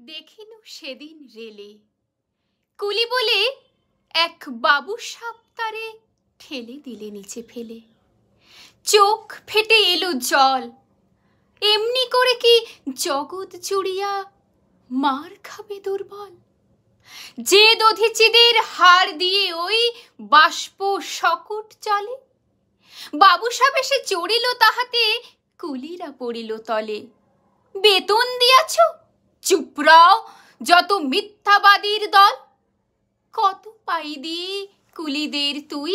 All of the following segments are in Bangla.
দেখিনু সেদিন রেলে কুলি বলে এক বাবু সাপ তারে ঠেলে দিলে নিচে ফেলে। চোখ ফেটে এলো জল, এমনি করে কি জগৎ জুড়িয়া মার খাবে দুর্বল। যে দধিচিদের হাড় দিয়ে ওই বাষ্প শকট চলে, বাবু সাপ এসে চড়িল তাহাতে, কুলিরা পড়িল তলে। বেতন দিয়াছ, চুপ রাও যত মিথ্যাবাদীর দল। কত পাই দিয়ে কুলিদের তুই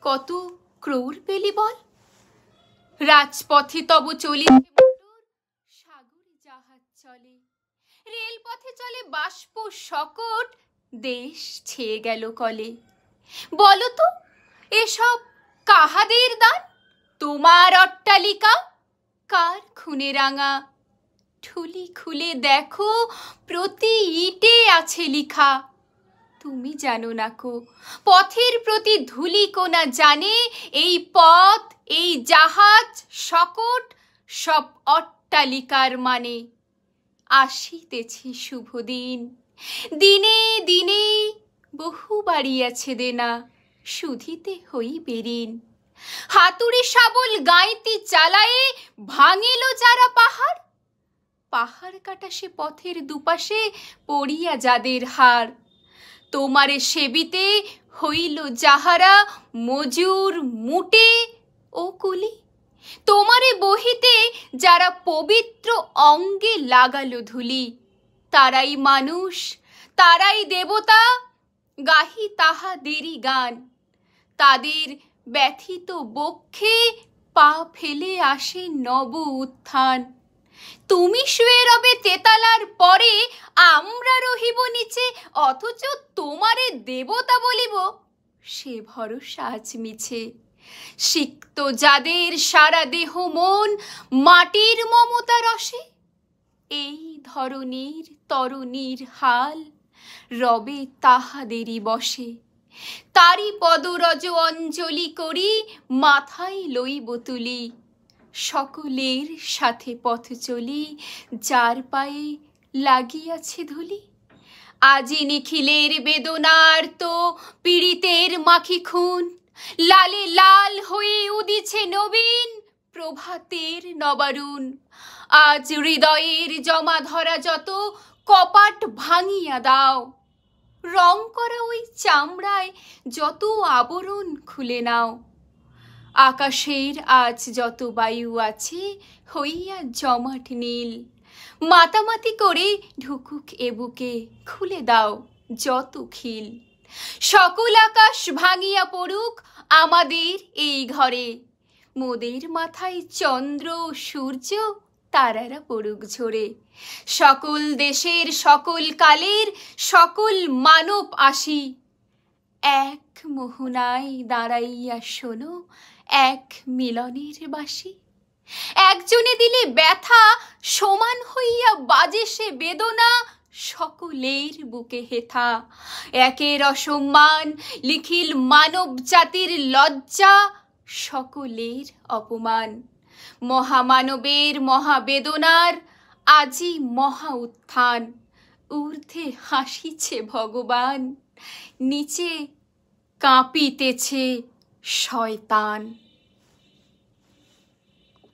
কত ক্রোর পেলি বল। রাজপথে তব চলিছে মোটর, সাগরে জাহাজ চলে। রেলপথে চলে বাষ্প শকট, দেশ ছেয়ে গেল কলে। বলো তো এসব কাহাদের দান? তোমার অট্টালিকা কার খুনে রাঙা? ঠুলি খুলে দেখো প্রতি ইটে আছে লিখা। তুমি জানো না কো পথের প্রতি ধুলি কোনা জানে, এই পথ এই জাহাজ শকট সব অট্টালিকার মানে। আসিতেছে শুভ দিন, দিনে দিনে বহু বাড়িয়াছে দেনা, শুধিতে হইবে ঋণ। হাতুড়ি শাবল গাঁইতি চালায়ে ভাঙিল যারা পাহাড়, পাহাড় কাটা সে পথের দুপাশে পড়িয়া যাদের হাড়। তোমারে সেবিতে হইল যাহারা মজুর মুটে ও কুলি, তোমারে বহিতে যারা পবিত্র অঙ্গে লাগালো ধুলি, তারাই মানুষ তারাই দেবতা, গাহি তাহাদেরই গান। তাদের ব্যথিত বক্ষে পা ফেলে আসে নব উত্থান। তুমি শুয়ে রবে তেতালার পরে, আমরা রহিব নিচে, অথচ তোমারে দেবতা বলিব, সে ভরসা আজ মিছে। সিক্ত যাদের সারা দেহ মন মাটির মমতা রসে, এই ধরনীর তরুণীর হাল রবে তাহাদেরই বসে। তারি পদরজ অঞ্জলি করি মাথায় লইব তুলি, সকলের সাথে পথ চলি যার পায়ে লাগিয়াছে ধুলি। আজি নিখিলের বেদনার তো পীড়িতের মাখি খুন, লালে লাল হয়ে উদিছে নবীন প্রভাতের নবারুণ। আজ হৃদয়ের জমা ধরা যত কপাট ভাঙিয়া দাও, রং করা ওই চামড়ায় যত আবরণ খুলে নাও। আকাশের আজ যত বায়ু আছে হইয়া জমাট নীল, মাতামাতি করে ঢুকুক এ বুকে, খুলে দাও যত খিল। সকল আকাশ ভাঙিয়া পড়ুক আমাদের এই ঘরে, মোদের মাথায় চন্দ্র সূর্য তারারা পড়ুক ঝরে। সকল দেশের সকল কালের সকল মানব আসি, এক মোহনায় দাঁড়াইয়া শোনো এক মিলনের বাসি। একজনে দিলে ব্যথা সমান হইয়া বাজে সে বেদনা, সকলের বুকে হেথা। একের অসম্মান লিখিল মানব জাতির লজ্জা, সকলের অপমান। মহামানবের মহাবেদনার আজি মহা উত্থান। ঊর্ধ্বে হাসিছে ভগবান, নিচে কাঁপিতেছে শয়তান।